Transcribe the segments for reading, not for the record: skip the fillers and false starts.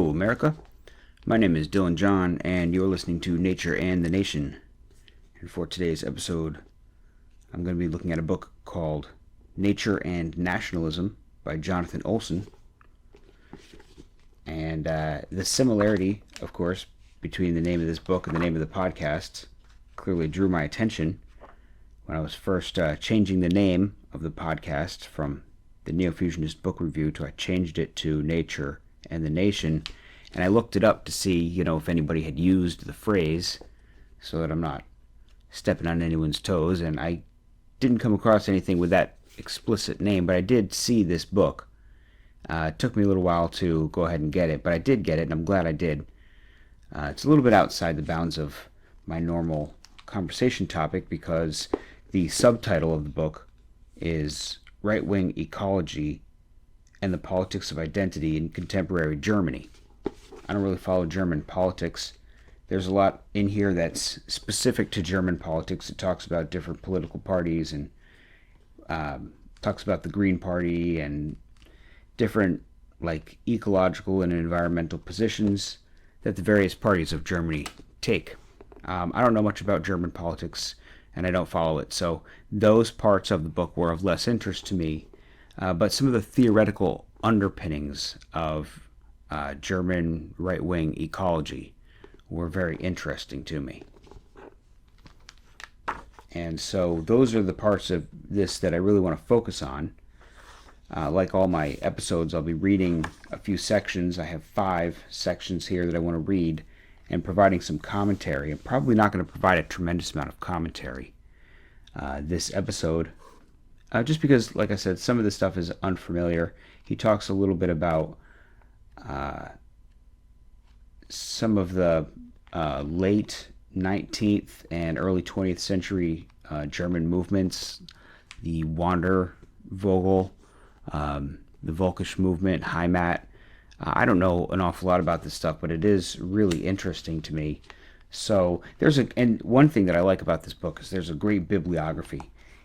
Hello, America. My name is Dylan John, and you're listening to Nature and the Nation. And for today's episode, I'm going to be looking at a book called Nature and Nationalism by Jonathan Olsen. And the similarity, of course, between the name of this book and the name of the podcast clearly drew my attention when I was first changing the name of the podcast from the Neo-Fusionist Book Review to I changed it to Nature and the Nation. And I looked it up to see, if anybody had used the phrase so that I'm not stepping on anyone's toes. And I didn't come across anything with that explicit name, but I did see this book. It took me a little while to go ahead and get it, but I did get it, and I'm glad I did. It's a little bit outside the bounds of my normal conversation topic because the subtitle of the book is Right-Wing Ecology and the Politics of Identity in Contemporary Germany. I don't really follow German politics. There's a lot in here that's specific to German politics. It talks about different political parties and talks about the Green Party and different ecological and environmental positions that the various parties of Germany take. I don't know much about German politics, and I don't follow it, so those parts of the book were of less interest to me. But some of the theoretical underpinnings of German right-wing ecology were very interesting to me. And so those are the parts of this that I really want to focus on. Like all my episodes, I'll be reading a few sections. I have 5 sections here that I want to read and providing some commentary. I'm probably not going to provide a tremendous amount of commentary this episode, just because, like I said, some of this stuff is unfamiliar. He talks a little bit about some of the late 19th and early 20th century German movements, the wandervogel, the volkisch movement, heimat. I don't know an awful lot about this stuff, but it is really interesting to me. So and one thing that I like about this book is there's a great bibliography.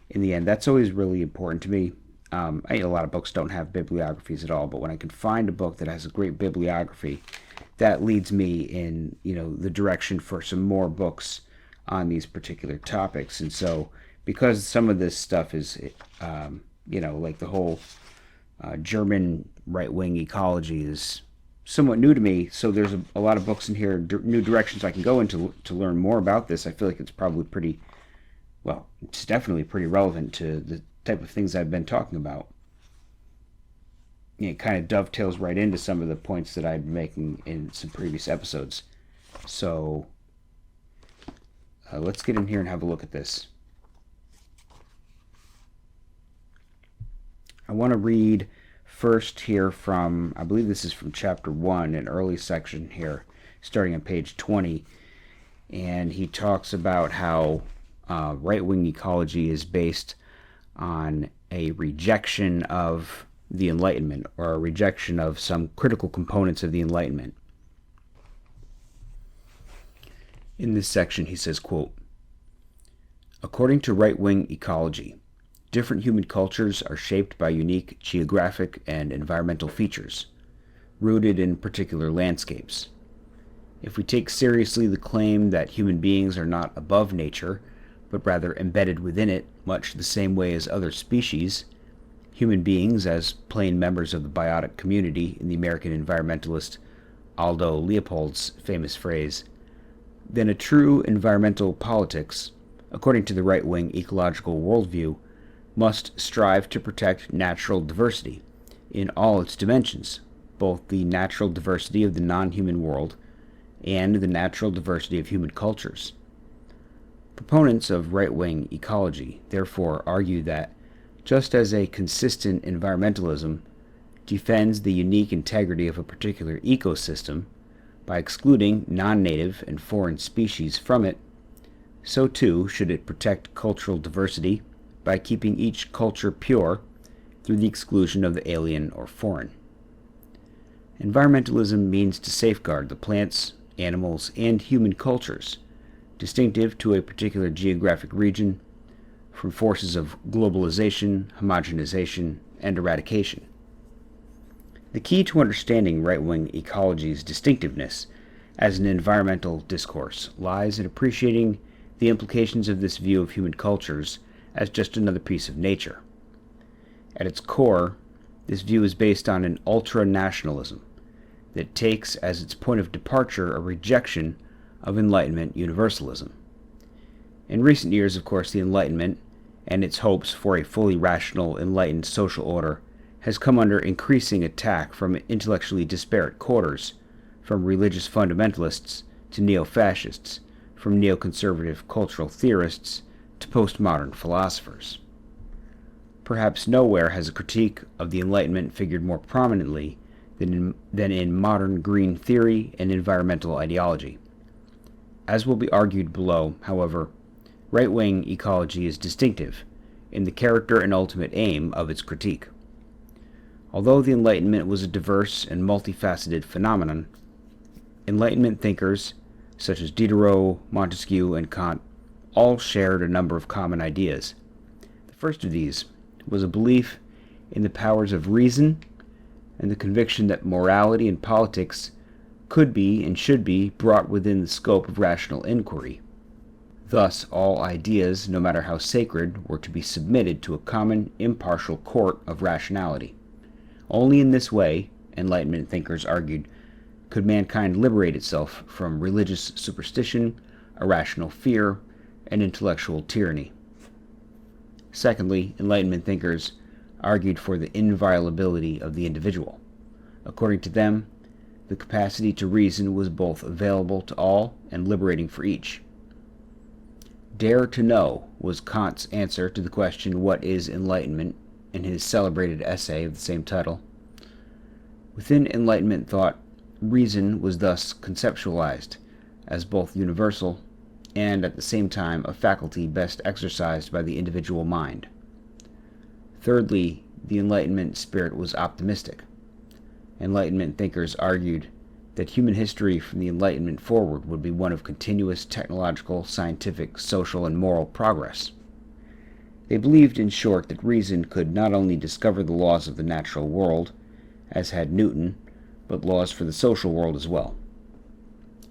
In the end, that's always really important to me. A lot of books don't have bibliographies at all, but when I can find a book that has a great bibliography, that leads me in, the direction for some more books on these particular topics. And so, because some of this stuff is, like the whole German right-wing ecology is somewhat new to me, so there's a lot of books in here, new directions I can go into to learn more about this. I feel like it's probably it's definitely pretty relevant to the type of things I've been talking about. It kind of dovetails right into some of the points that I've been making in some previous episodes. So let's get in here and have a look at this. I want to read first here from, I believe this is from chapter 1, an early section here, starting on page 20. And he talks about how right-wing ecology is based on a rejection of the Enlightenment, or a rejection of some critical components of the Enlightenment. In this section, he says, quote, "According to right-wing ecology, different human cultures are shaped by unique geographic and environmental features, rooted in particular landscapes. If we take seriously the claim that human beings are not above nature, but rather embedded within it, much the same way as other species, human beings as plain members of the biotic community, in the American environmentalist Aldo Leopold's famous phrase, then a true environmental politics, according to the right-wing ecological worldview, must strive to protect natural diversity in all its dimensions, both the natural diversity of the non-human world and the natural diversity of human cultures. Proponents of right-wing ecology therefore argue that, just as a consistent environmentalism defends the unique integrity of a particular ecosystem by excluding non-native and foreign species from it, so too should it protect cultural diversity by keeping each culture pure through the exclusion of the alien or foreign. Environmentalism means to safeguard the plants, animals, and human cultures distinctive to a particular geographic region from forces of globalization, homogenization, and eradication. The key to understanding right-wing ecology's distinctiveness as an environmental discourse lies in appreciating the implications of this view of human cultures as just another piece of nature. At its core, this view is based on an ultra-nationalism that takes as its point of departure a rejection of Enlightenment Universalism. In recent years, of course, the Enlightenment and its hopes for a fully rational, enlightened social order has come under increasing attack from intellectually disparate quarters, from religious fundamentalists to neo-fascists, from neoconservative cultural theorists to postmodern philosophers. Perhaps nowhere has a critique of the Enlightenment figured more prominently than in modern green theory and environmental ideology. As will be argued below, however, right-wing ecology is distinctive in the character and ultimate aim of its critique. Although the Enlightenment was a diverse and multifaceted phenomenon, Enlightenment thinkers such as Diderot, Montesquieu, and Kant all shared a number of common ideas. The first of these was a belief in the powers of reason and the conviction that morality and politics could be and should be brought within the scope of rational inquiry. Thus, all ideas, no matter how sacred, were to be submitted to a common, impartial court of rationality. Only in this way, Enlightenment thinkers argued, could mankind liberate itself from religious superstition, irrational fear, and intellectual tyranny. Secondly, Enlightenment thinkers argued for the inviolability of the individual. According to them, the capacity to reason was both available to all and liberating for each. Dare to know was Kant's answer to the question, "What is enlightenment?" in his celebrated essay of the same title. Within Enlightenment thought, reason was thus conceptualized as both universal and at the same time a faculty best exercised by the individual mind. Thirdly, the Enlightenment spirit was optimistic. Enlightenment thinkers argued that human history from the Enlightenment forward would be one of continuous technological, scientific, social, and moral progress. They believed, in short, that reason could not only discover the laws of the natural world, as had Newton, but laws for the social world as well.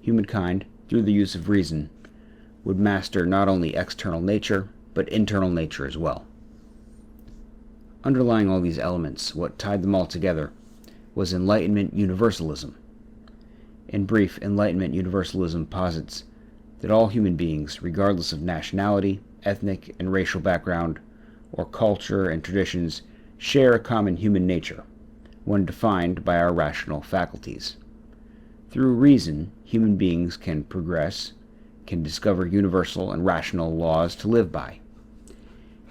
Humankind, through the use of reason, would master not only external nature, but internal nature as well. Underlying all these elements, what tied them all together, was Enlightenment Universalism. In brief, Enlightenment Universalism posits that all human beings, regardless of nationality, ethnic and racial background, or culture and traditions, share a common human nature, one defined by our rational faculties. Through reason, human beings can progress, can discover universal and rational laws to live by.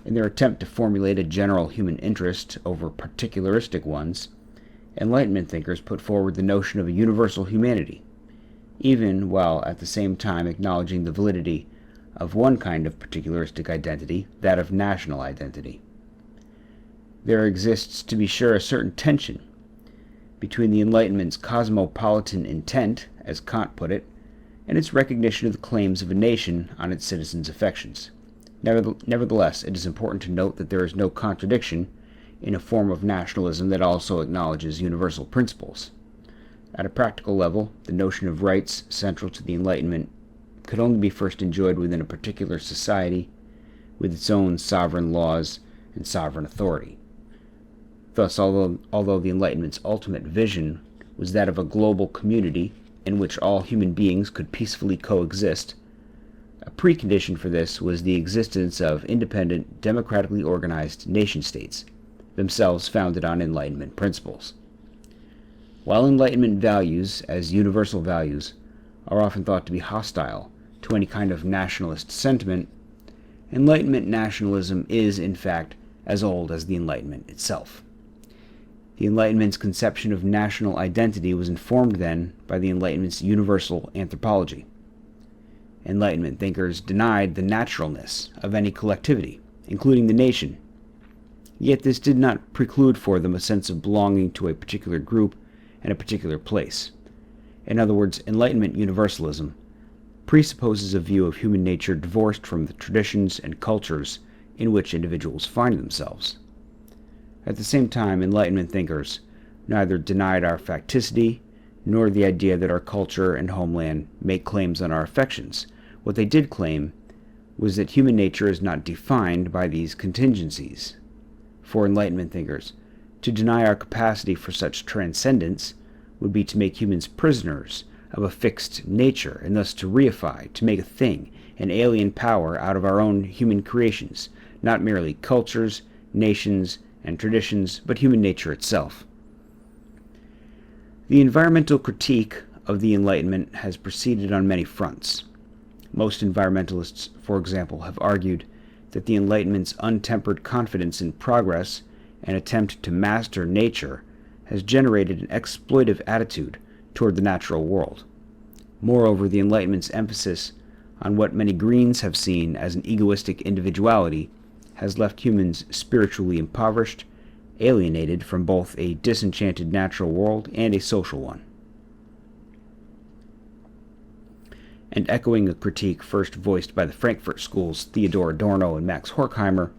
In their attempt to formulate a general human interest over particularistic ones, Enlightenment thinkers put forward the notion of a universal humanity, even while at the same time acknowledging the validity of one kind of particularistic identity, that of national identity. There exists, to be sure, a certain tension between the Enlightenment's cosmopolitan intent, as Kant put it, and its recognition of the claims of a nation on its citizens' affections. Nevertheless, it is important to note that there is no contradiction in a form of nationalism that also acknowledges universal principles. At a practical level, the notion of rights central to the Enlightenment could only be first enjoyed within a particular society with its own sovereign laws and sovereign authority. Thus, although the Enlightenment's ultimate vision was that of a global community in which all human beings could peacefully coexist, a precondition for this was the existence of independent, democratically organized nation-states, themselves founded on Enlightenment principles. While Enlightenment values, as universal values, are often thought to be hostile to any kind of nationalist sentiment, Enlightenment nationalism is, in fact, as old as the Enlightenment itself. The Enlightenment's conception of national identity was informed then by the Enlightenment's universal anthropology. Enlightenment thinkers denied the naturalness of any collectivity, including the nation. Yet this did not preclude for them a sense of belonging to a particular group and a particular place. In other words, Enlightenment Universalism presupposes a view of human nature divorced from the traditions and cultures in which individuals find themselves. At the same time, Enlightenment thinkers neither denied our facticity, nor the idea that our culture and homeland make claims on our affections. What they did claim was that human nature is not defined by these contingencies. For Enlightenment thinkers, to deny our capacity for such transcendence would be to make humans prisoners of a fixed nature, and thus to reify, to make a thing, an alien power out of our own human creations, not merely cultures, nations, and traditions, but human nature itself. The environmental critique of the Enlightenment has proceeded on many fronts. Most environmentalists, for example, have argued that the Enlightenment's untempered confidence in progress and attempt to master nature has generated an exploitive attitude toward the natural world. Moreover, the Enlightenment's emphasis on what many Greens have seen as an egoistic individuality has left humans spiritually impoverished, alienated from both a disenchanted natural world and a social one. And echoing a critique first voiced by the Frankfurt School's Theodor Adorno and Max Horkheimer,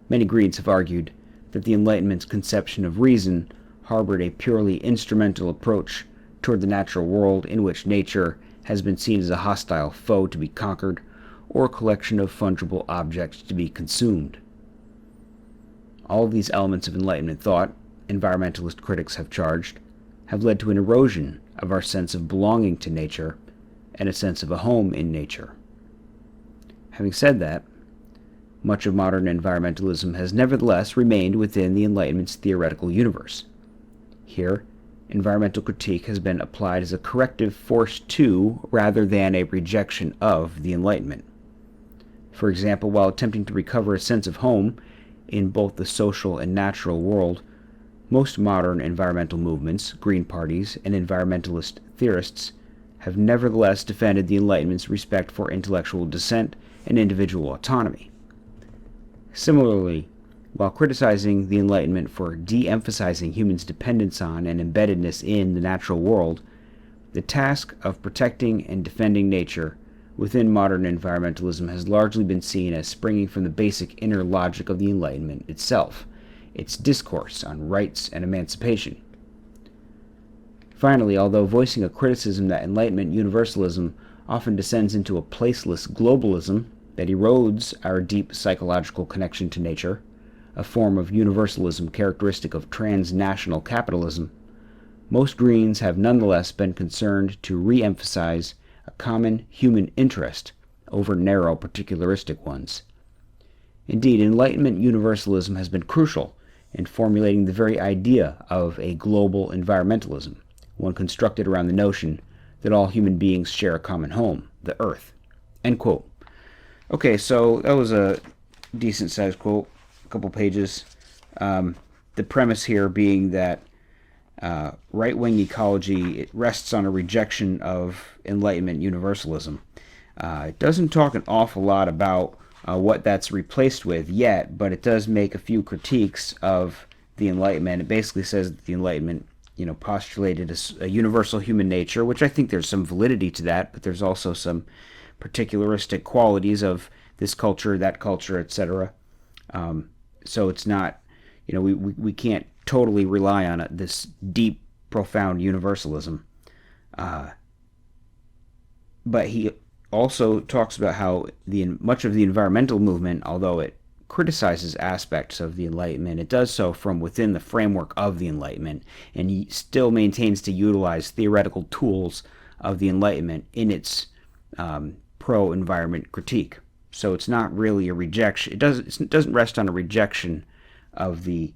many Greens have argued that the Enlightenment's conception of reason harbored a purely instrumental approach toward the natural world in which nature has been seen as a hostile foe to be conquered or a collection of fungible objects to be consumed. All of these elements of Enlightenment thought, environmentalist critics have charged, have led to an erosion of our sense of belonging to nature and a sense of a home in nature. Having said that, much of modern environmentalism has nevertheless remained within the Enlightenment's theoretical universe. Here, environmental critique has been applied as a corrective force to, rather than a rejection of, the Enlightenment. For example, while attempting to recover a sense of home in both the social and natural world, most modern environmental movements, green parties, and environmentalist theorists have nevertheless defended the Enlightenment's respect for intellectual dissent and individual autonomy. Similarly, while criticizing the Enlightenment for de-emphasizing humans' dependence on and embeddedness in the natural world, the task of protecting and defending nature within modern environmentalism has largely been seen as springing from the basic inner logic of the Enlightenment itself, its discourse on rights and emancipation. Finally, although voicing a criticism that Enlightenment Universalism often descends into a placeless globalism that erodes our deep psychological connection to nature, a form of universalism characteristic of transnational capitalism, most Greens have nonetheless been concerned to re-emphasize a common human interest over narrow particularistic ones. Indeed, Enlightenment Universalism has been crucial in formulating the very idea of a global environmentalism, one constructed around the notion that all human beings share a common home, the Earth. End quote. Okay, so that was a decent-sized quote, a couple pages. The premise here being that right-wing ecology, it rests on a rejection of Enlightenment Universalism. It doesn't talk an awful lot about what that's replaced with yet, but it does make a few critiques of the Enlightenment. It basically says that the Enlightenment, postulated a universal human nature, which I think there's some validity to that, but there's also some particularistic qualities of this culture, that culture, etc. So it's not, we can't totally rely on this deep, profound universalism. But he also talks about how much of the environmental movement, although it criticizes aspects of the Enlightenment, it does so from within the framework of the Enlightenment, and he still maintains to utilize theoretical tools of the Enlightenment in its pro-environment critique. So it's not really a rejection. It doesn't rest on a rejection of the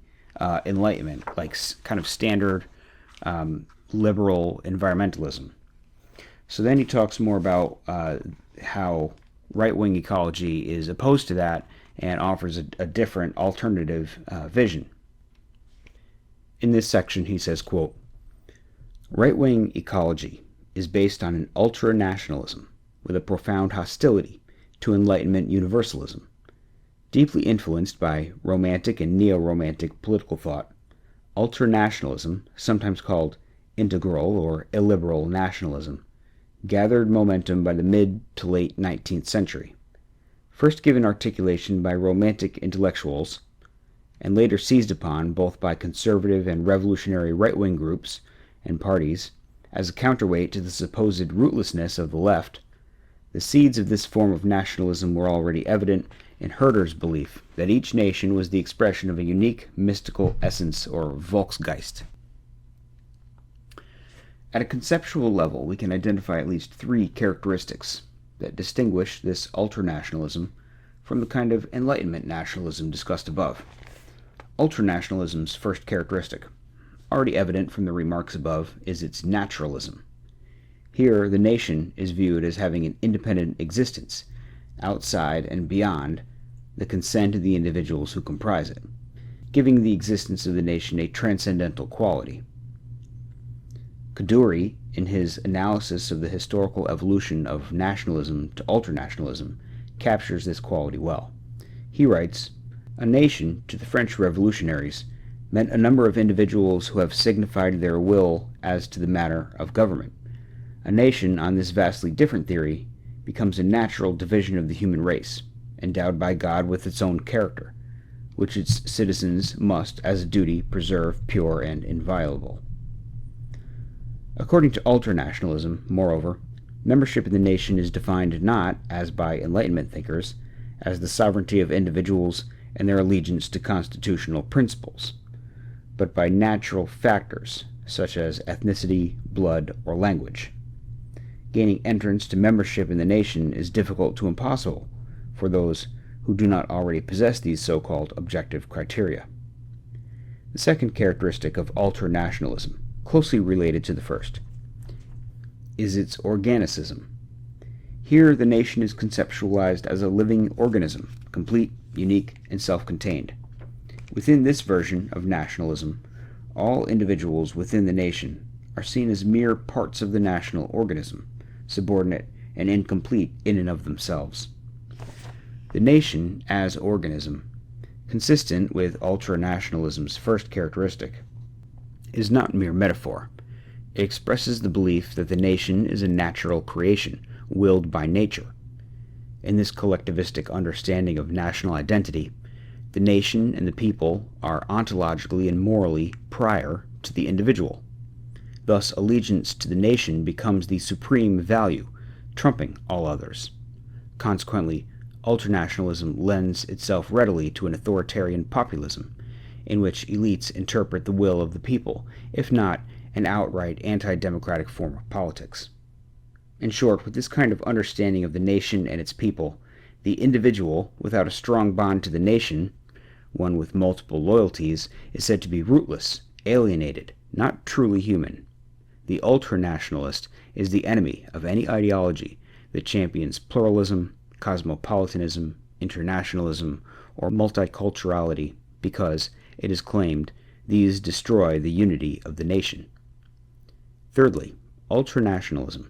Enlightenment, like kind of standard liberal environmentalism. So then he talks more about how right-wing ecology is opposed to that and offers a different alternative vision. In this section, he says, quote, "Right-wing ecology is based on an ultra-nationalism with a profound hostility to Enlightenment Universalism. Deeply influenced by Romantic and Neo-Romantic political thought, ultra-nationalism, sometimes called integral or illiberal nationalism, gathered momentum by the mid to late 19th century. First given articulation by Romantic intellectuals, and later seized upon both by conservative and revolutionary right-wing groups and parties as a counterweight to the supposed rootlessness of the left, the seeds of this form of nationalism were already evident in Herder's belief that each nation was the expression of a unique mystical essence or Volksgeist. At a conceptual level, we can identify at least three characteristics that distinguish this ultra-nationalism from the kind of Enlightenment nationalism discussed above. Ultra-nationalism's first characteristic, already evident from the remarks above, is its naturalism. Here, the nation is viewed as having an independent existence, outside and beyond the consent of the individuals who comprise it, giving the existence of the nation a transcendental quality. Kaduri, in his analysis of the historical evolution of nationalism to ultranationalism, captures this quality well. He writes, "A nation, to the French revolutionaries, meant a number of individuals who have signified their will as to the matter of government. A nation, on this vastly different theory, becomes a natural division of the human race, endowed by God with its own character, which its citizens must, as a duty, preserve pure and inviolable." According to ultranationalism, moreover, membership in the nation is defined not, as by Enlightenment thinkers, as the sovereignty of individuals and their allegiance to constitutional principles, but by natural factors such as ethnicity, blood, or language. Gaining entrance to membership in the nation is difficult to impossible for those who do not already possess these so-called objective criteria. The second characteristic of ultranationalism, closely related to the first, is its organicism. Here the nation is conceptualized as a living organism, complete, unique, and self-contained. Within this version of nationalism, all individuals within the nation are seen as mere parts of the national organism, subordinate and incomplete in and of themselves. The nation as organism, consistent with ultranationalism's first characteristic, is not mere metaphor. It expresses the belief that the nation is a natural creation, willed by nature. In this collectivistic understanding of national identity, the nation and the people are ontologically and morally prior to the individual. Thus, allegiance to the nation becomes the supreme value, trumping all others. Consequently, ultranationalism lends itself readily to an authoritarian populism, in which elites interpret the will of the people, if not an outright anti-democratic form of politics. In short, with this kind of understanding of the nation and its people, the individual, without a strong bond to the nation, one with multiple loyalties, is said to be rootless, alienated, not truly human. The ultranationalist is the enemy of any ideology that champions pluralism, cosmopolitanism, internationalism, or multiculturality, because, it is claimed, these destroy the unity of the nation. Thirdly, ultranationalism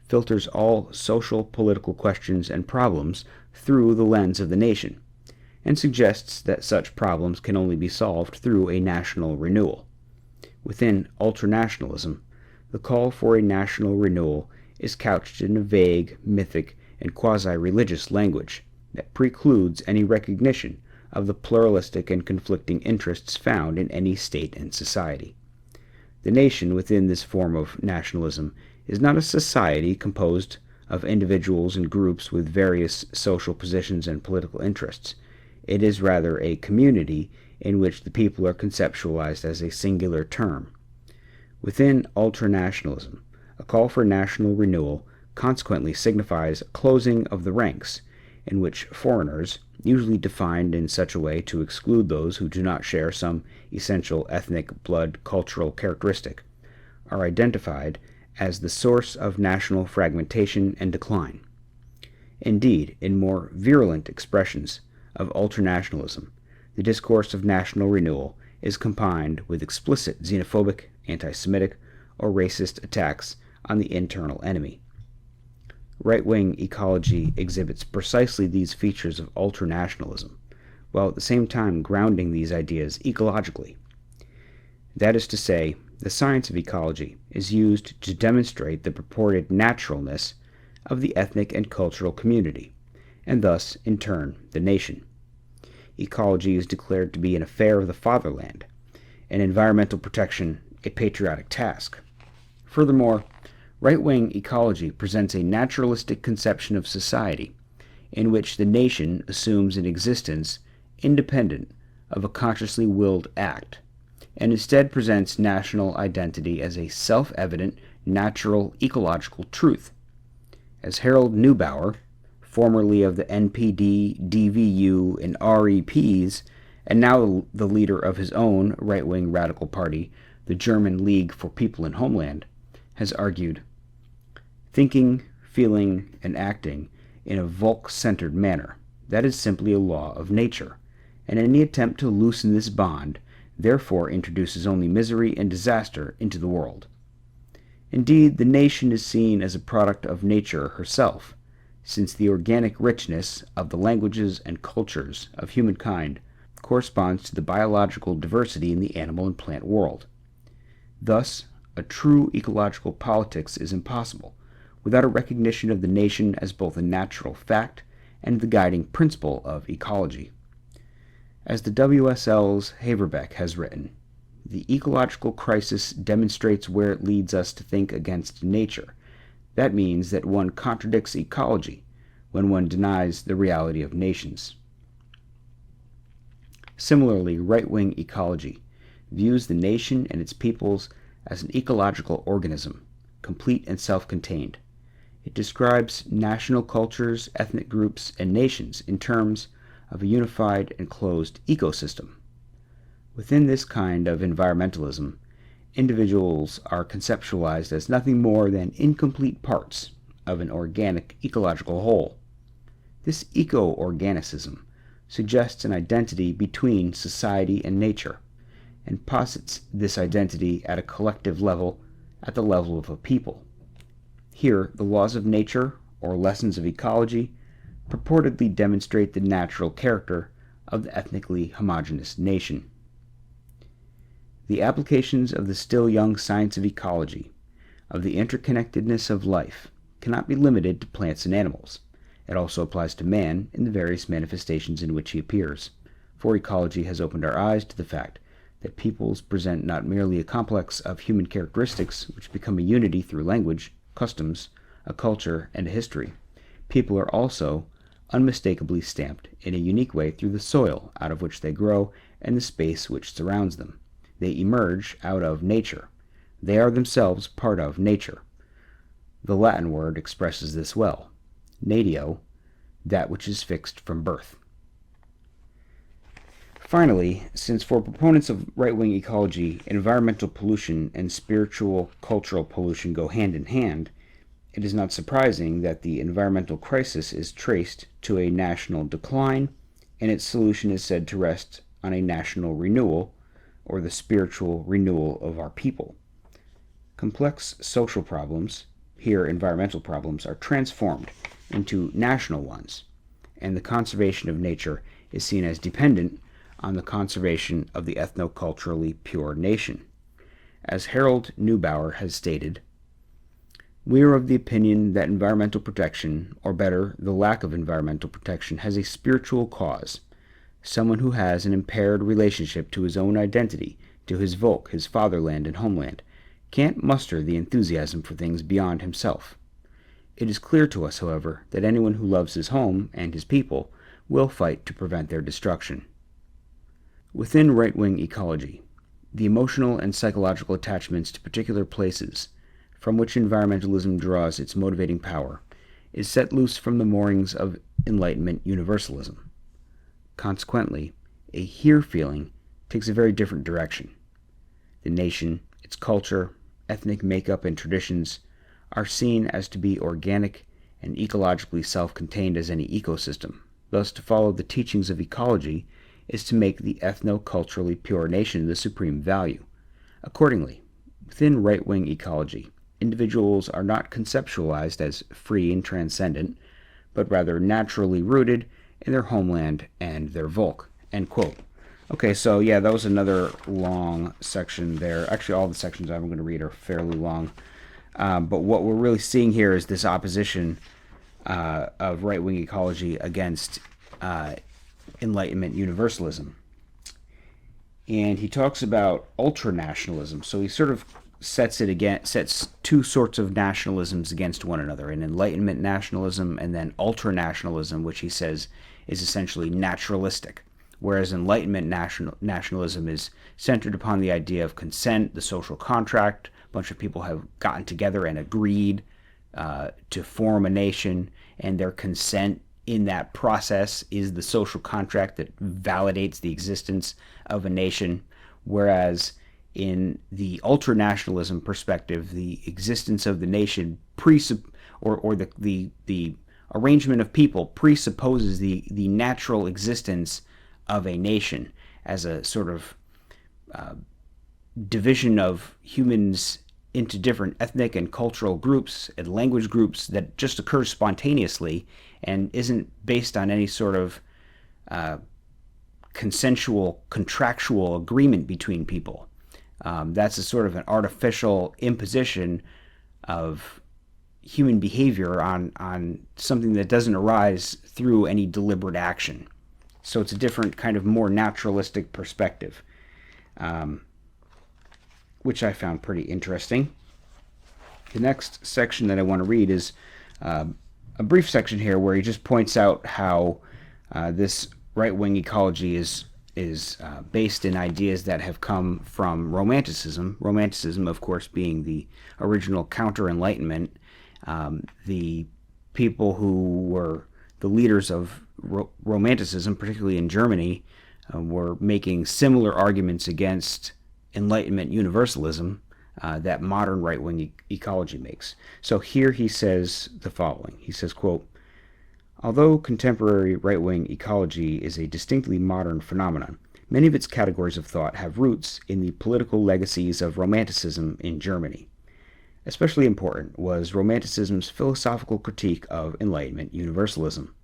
filters all social political questions and problems through the lens of the nation, and suggests that such problems can only be solved through a national renewal. Within ultranationalism, the call for a national renewal is couched in a vague, mythic, and quasi-religious language that precludes any recognition of the pluralistic and conflicting interests found in any state and society. The nation within this form of nationalism is not a society composed of individuals and groups with various social positions and political interests. It is rather a community in which the people are conceptualized as a singular term. Within ultranationalism, a call for national renewal consequently signifies a closing of the ranks, in which foreigners, usually defined in such a way to exclude those who do not share some essential ethnic, blood, cultural characteristic, are identified as the source of national fragmentation and decline. Indeed, in more virulent expressions of ultranationalism, the discourse of national renewal is combined with explicit xenophobic, anti-Semitic, or racist attacks on the internal enemy. Right-wing ecology exhibits precisely these features of ultranationalism, while at the same time grounding these ideas ecologically. That is to say, the science of ecology is used to demonstrate the purported naturalness of the ethnic and cultural community, and thus, in turn, the nation. ecology is declared to be an affair of the fatherland, and environmental protection a patriotic task. Furthermore, right-wing ecology presents a naturalistic conception of society, in which the nation assumes an existence independent of a consciously willed act, and instead presents national identity as a self-evident, natural, ecological truth. As Harold Neubauer, formerly of the NPD, DVU, and REPs, and now the leader of his own right-wing radical party, the German League for People and Homeland, has argued, thinking, feeling, and acting in a Volk-centered manner, that is simply a law of nature, and any attempt to loosen this bond therefore introduces only misery and disaster into the world. Indeed, the nation is seen as a product of nature herself, since the organic richness of the languages and cultures of humankind corresponds to the biological diversity in the animal and plant world. Thus, a true ecological politics is impossible without a recognition of the nation as both a natural fact and the guiding principle of ecology. As the WSL's Haverbeck has written, the ecological crisis demonstrates where it leads us to think against nature. That means that one contradicts ecology when one denies the reality of nations. Similarly, right-wing ecology views the nation and its peoples as an ecological organism, complete and self-contained. It describes national cultures, ethnic groups, and nations in terms of a unified and closed ecosystem. Within this kind of environmentalism, individuals are conceptualized as nothing more than incomplete parts of an organic ecological whole. This eco-organicism suggests an identity between society and nature, and posits this identity at a collective level, at the level of a people. Here, the laws of nature, or lessons of ecology, purportedly demonstrate the natural character of the ethnically homogeneous nation. The applications of the still young science of ecology, of the interconnectedness of life, cannot be limited to plants and animals. It also applies to man in the various manifestations in which he appears, for ecology has opened our eyes to the fact that peoples present not merely a complex of human characteristics which become a unity through language, customs, a culture, and a history. People are also unmistakably stamped in a unique way through the soil out of which they grow and the space which surrounds them. They emerge out of nature. They are themselves part of nature. The Latin word expresses this well. Natio, that which is fixed from birth. Finally, since for proponents of right-wing ecology, environmental pollution and spiritual cultural pollution go hand in hand, it is not surprising that the environmental crisis is traced to a national decline, and its solution is said to rest on a national renewal, or the spiritual renewal of our people. Complex social problems, here environmental problems, are transformed into national ones, and the conservation of nature is seen as dependent on the conservation of the ethno-culturally pure nation. As Harold Neubauer has stated, we are of the opinion that environmental protection, or better, the lack of environmental protection, has a spiritual cause. Someone who has an impaired relationship to his own identity, to his Volk, his fatherland and homeland, can't muster the enthusiasm for things beyond himself. It is clear to us, however, that anyone who loves his home and his people will fight to prevent their destruction. Within right-wing ecology, the emotional and psychological attachments to particular places, from which environmentalism draws its motivating power, is set loose from the moorings of Enlightenment Universalism. Consequently, a here feeling takes a very different direction. The nation, its culture, ethnic makeup, and traditions are seen as to be organic and ecologically self-contained as any ecosystem. Thus, to follow the teachings of ecology is to make the ethno-culturally pure nation the supreme value. Accordingly, within right-wing ecology, individuals are not conceptualized as free and transcendent, but rather naturally rooted in their homeland and their Volk. End quote. Okay, so yeah, that was another long section there. Actually, all the sections I'm going to read are fairly long. But what we're really seeing here is this opposition of right-wing ecology against Enlightenment Universalism. And he talks about ultra-nationalism. So he sort of sets two sorts of nationalisms against one another, an Enlightenment nationalism and then ultra-nationalism, which he says is essentially naturalistic, whereas Enlightenment nationalism is centered upon the idea of consent, the social contract. A bunch of people have gotten together and agreed to form a nation, and their consent in that process is the social contract that validates the existence of a nation, whereas in the ultra-nationalism perspective, the existence of the nation or the arrangement of people presupposes the natural existence of a nation as a sort of division of humans into different ethnic and cultural groups and language groups that just occurs spontaneously and isn't based on any sort of consensual, contractual agreement between people. That's a sort of an artificial imposition of human behavior on something that doesn't arise through any deliberate action. So it's a different kind of more naturalistic perspective, which I found pretty interesting. The next section that I want to read is a brief section here where he just points out how this right-wing ecology is based in ideas that have come from Romanticism. Romanticism, of course, being the original counter-Enlightenment. The people who were the leaders of Romanticism, particularly in Germany, were making similar arguments against Enlightenment Universalism that modern right-wing ecology makes. So here he says the following. He says, quote, "Although contemporary right-wing ecology is a distinctly modern phenomenon, many of its categories of thought have roots in the political legacies of Romanticism in Germany. Especially important was Romanticism's philosophical critique of Enlightenment Universalism.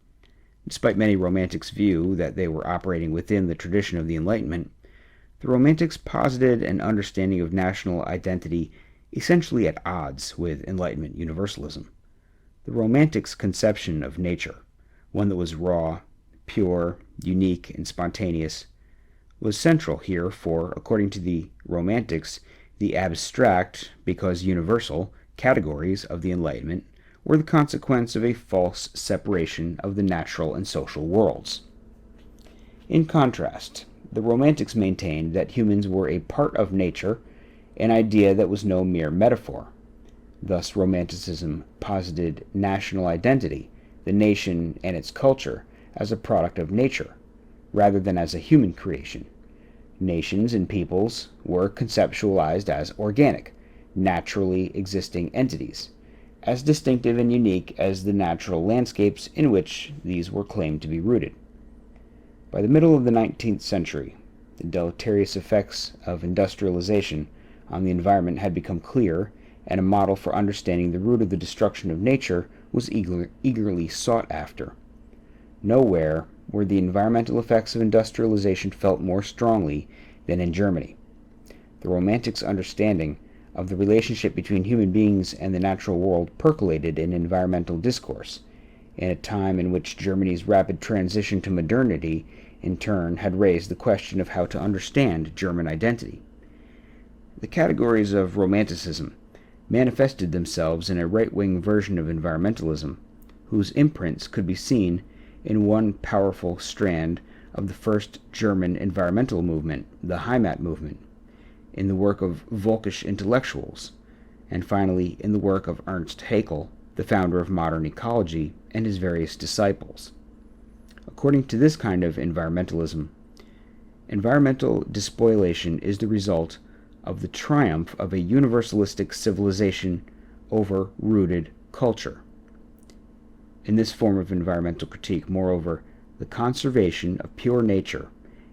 Despite many Romantics' view that they were operating within the tradition of the Enlightenment, the Romantics posited an understanding of national identity essentially at odds with Enlightenment Universalism. The Romantics' conception of nature, one that was raw, pure, unique, and spontaneous, was central here, for, according to the Romantics, the abstract, because universal, categories of the Enlightenment were the consequence of a false separation of the natural and social worlds. In contrast, the Romantics maintained that humans were a part of nature, an idea that was no mere metaphor. Thus, Romanticism posited national identity, the nation and its culture, as a product of nature, rather than as a human creation. Nations and peoples were conceptualized as organic, naturally existing entities, as distinctive and unique as the natural landscapes in which these were claimed to be rooted. By the middle of the 19th century, the deleterious effects of industrialization on the environment had become clear, and a model for understanding the root of the destruction of nature was eagerly sought after. Nowhere were the environmental effects of industrialization felt more strongly than in Germany. The Romantics' understanding of the relationship between human beings and the natural world percolated in environmental discourse, in a time in which Germany's rapid transition to modernity, in turn, had raised the question of how to understand German identity. The categories of Romanticism manifested themselves in a right-wing version of environmentalism, whose imprints could be seen in one powerful strand of the first German environmental movement, the Heimat movement, in the work of Volkish intellectuals, and finally in the work of Ernst Haeckel, the founder of modern ecology, and his various disciples. According to this kind of environmentalism, environmental despoliation is the result of the triumph of a universalistic civilization over rooted culture. In this form of environmental critique, moreover, the conservation of pure nature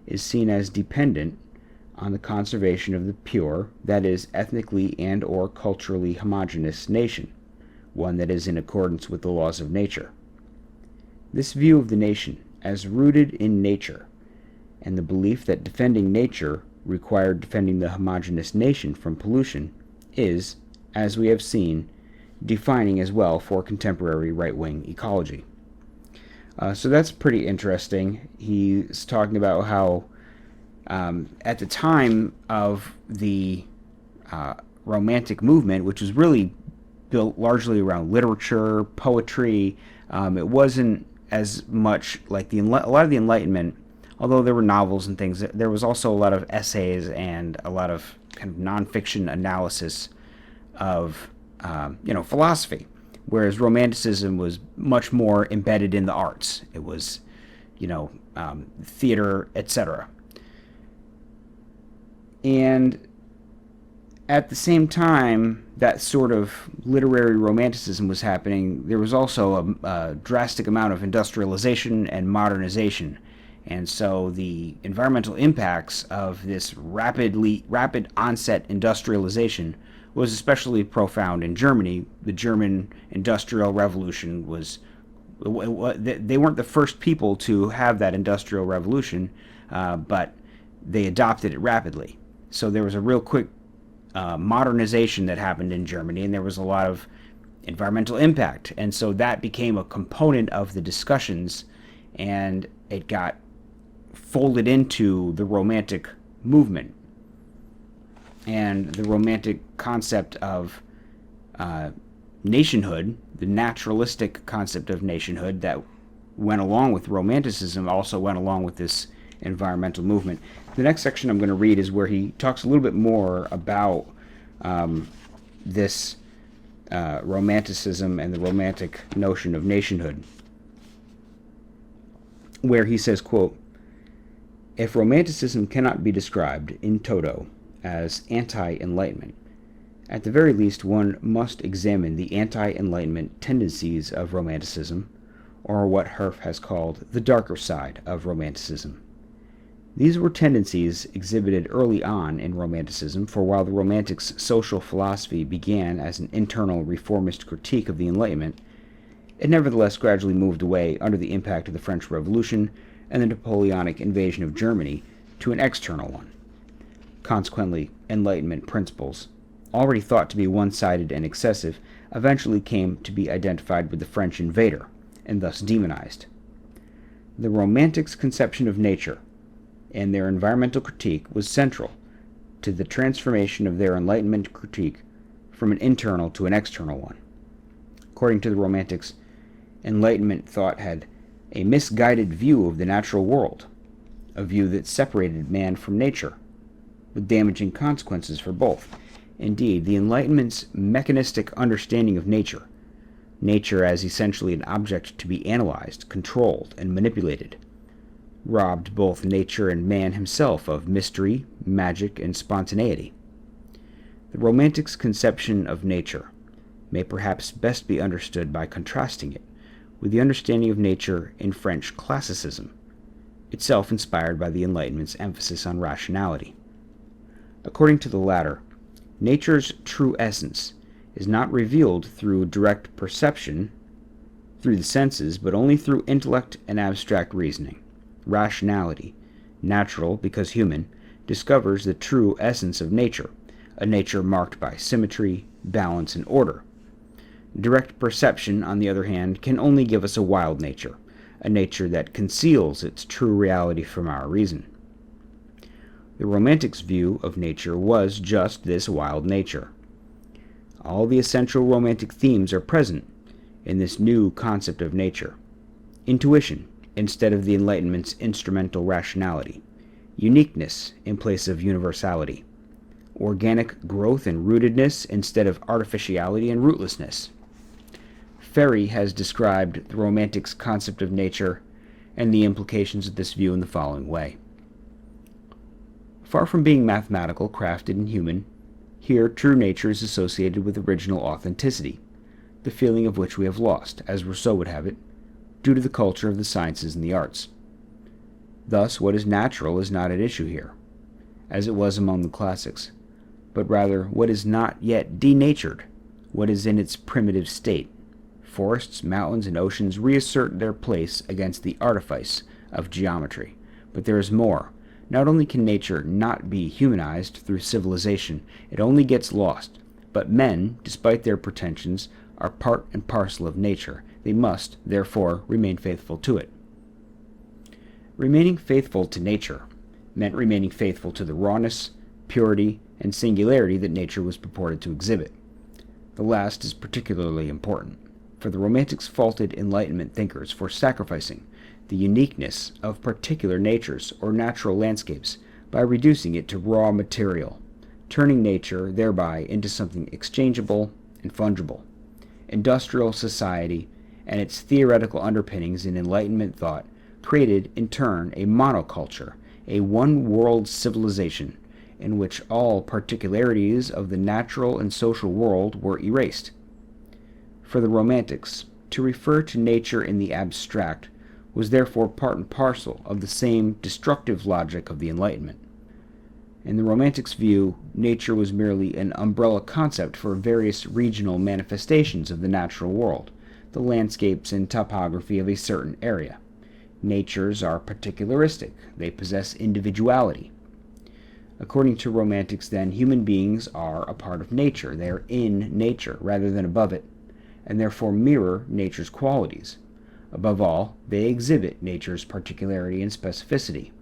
is seen as dependent on the conservation of the pure, that is, ethnically and or culturally homogeneous nation, one that is in accordance with the laws of nature. This view of the nation as rooted in nature, and the belief that defending nature required defending the homogeneous nation from pollution, is, as we have seen, defining as well for contemporary right-wing ecology. So that's pretty interesting. He's talking about how at the time of the Romantic movement, which was really built largely around literature, poetry, it wasn't as much like a lot of the Enlightenment. Although there were novels and things, there was also a lot of essays and a lot of kind of nonfiction analysis of philosophy, whereas Romanticism was much more embedded in the arts. It was, theater, etc. And at the same time that sort of literary romanticism was happening, there was also a drastic amount of industrialization and modernization. And so the environmental impacts of this rapid onset industrialization was especially profound in Germany. The German Industrial Revolution they weren't the first people to have that Industrial Revolution, but they adopted it rapidly. So there was a real quick modernization that happened in Germany, and there was a lot of environmental impact. And so that became a component of the discussions, and it got folded into the Romantic movement. And the Romantic concept of nationhood, the naturalistic concept of nationhood that went along with Romanticism, also went along with this environmental movement. The next section I'm going to read is where he talks a little bit more about this Romanticism and the Romantic notion of nationhood, where he says, quote, "If Romanticism cannot be described in toto as anti-Enlightenment, at the very least one must examine the anti-Enlightenment tendencies of Romanticism, or what Herf has called the darker side of Romanticism. These were tendencies exhibited early on in Romanticism, for while the Romantics' social philosophy began as an internal reformist critique of the Enlightenment, it nevertheless gradually moved away under the impact of the French Revolution and the Napoleonic invasion of Germany to an external one. Consequently, Enlightenment principles, already thought to be one-sided and excessive, eventually came to be identified with the French invader, and thus demonized. The Romantics' conception of nature and their environmental critique was central to the transformation of their Enlightenment critique from an internal to an external one. According to the Romantics, Enlightenment thought had a misguided view of the natural world, a view that separated man from nature, with damaging consequences for both. Indeed, the Enlightenment's mechanistic understanding of nature as essentially an object to be analyzed, controlled, and manipulated, robbed both nature and man himself of mystery, magic, and spontaneity. The Romantics' conception of nature may perhaps best be understood by contrasting it with the understanding of nature in French classicism, itself inspired by the Enlightenment's emphasis on rationality. According to the latter, nature's true essence is not revealed through direct perception, through the senses, but only through intellect and abstract reasoning. Rationality, natural because human, discovers the true essence of nature, a nature marked by symmetry, balance, and order. Direct perception, on the other hand, can only give us a wild nature, a nature that conceals its true reality from our reason. The Romantics' view of nature was just this wild nature. All the essential Romantic themes are present in this new concept of nature. Intuition, instead of the Enlightenment's instrumental rationality, uniqueness in place of universality, organic growth and rootedness instead of artificiality and rootlessness. Ferry has described the Romantics' concept of nature and the implications of this view in the following way. Far from being mathematical, crafted, and human, here true nature is associated with original authenticity, the feeling of which we have lost, as Rousseau would have it, due to the culture of the sciences and the arts. Thus, what is natural is not at issue here, as it was among the classics, but rather what is not yet denatured, what is in its primitive state. Forests, mountains, and oceans reassert their place against the artifice of geometry. But there is more. Not only can nature not be humanized through civilization, it only gets lost. But men, despite their pretensions, are part and parcel of nature. They must, therefore, remain faithful to it. Remaining faithful to nature meant remaining faithful to the rawness, purity, and singularity that nature was purported to exhibit. The last is particularly important, for the Romantics faulted Enlightenment thinkers for sacrificing the uniqueness of particular natures or natural landscapes by reducing it to raw material, turning nature thereby into something exchangeable and fungible. Industrial society and its theoretical underpinnings in Enlightenment thought created, in turn, a monoculture, a one-world civilization, in which all particularities of the natural and social world were erased. For the Romantics, to refer to nature in the abstract was therefore part and parcel of the same destructive logic of the Enlightenment. In the Romantics' view, nature was merely an umbrella concept for various regional manifestations of the natural world, the landscapes and topography of a certain area. Natures are particularistic. They possess individuality. According to Romantics, then, human beings are a part of nature. They are in nature rather than above it, and therefore mirror nature's qualities. Above all, they exhibit nature's particularity and specificity.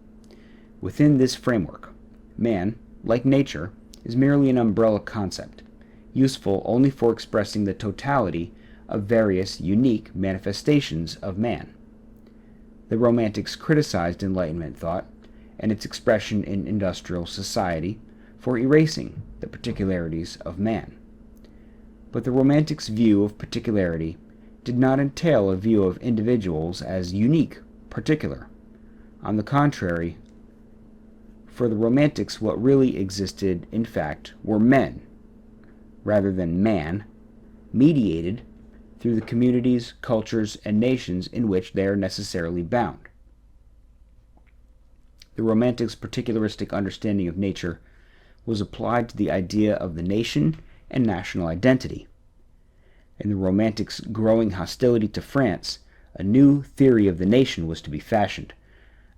Within this framework, man, like nature, is merely an umbrella concept, useful only for expressing the totality of various unique manifestations of man. The Romantics criticized Enlightenment thought and its expression in industrial society for erasing the particularities of man. But the Romantics' view of particularity did not entail a view of individuals as unique, particular. On the contrary, for the Romantics, what really existed, in fact, were men, rather than man, mediated through the communities, cultures, and nations in which they are necessarily bound. The Romantics' particularistic understanding of nature was applied to the idea of the nation and national identity. In the Romantics' growing hostility to France, a new theory of the nation was to be fashioned,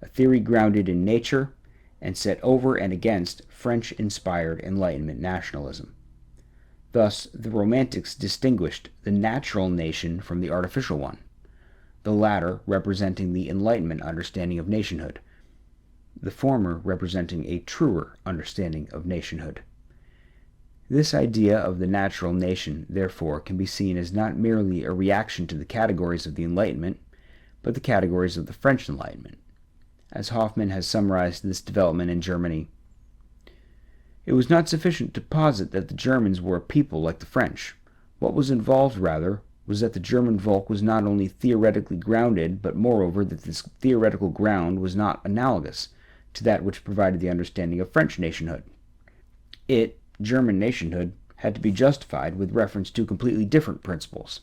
a theory grounded in nature and set over and against French-inspired Enlightenment nationalism. Thus, the Romantics distinguished the natural nation from the artificial one, the latter representing the Enlightenment understanding of nationhood, the former representing a truer understanding of nationhood. This idea of the natural nation, therefore, can be seen as not merely a reaction to the categories of the Enlightenment, but the categories of the French Enlightenment. As Hoffmann has summarized this development in Germany, it was not sufficient to posit that the Germans were a people like the French. What was involved, rather, was that the German Volk was not only theoretically grounded, but moreover that this theoretical ground was not analogous to that which provided the understanding of French nationhood. German nationhood, had to be justified with reference to completely different principles.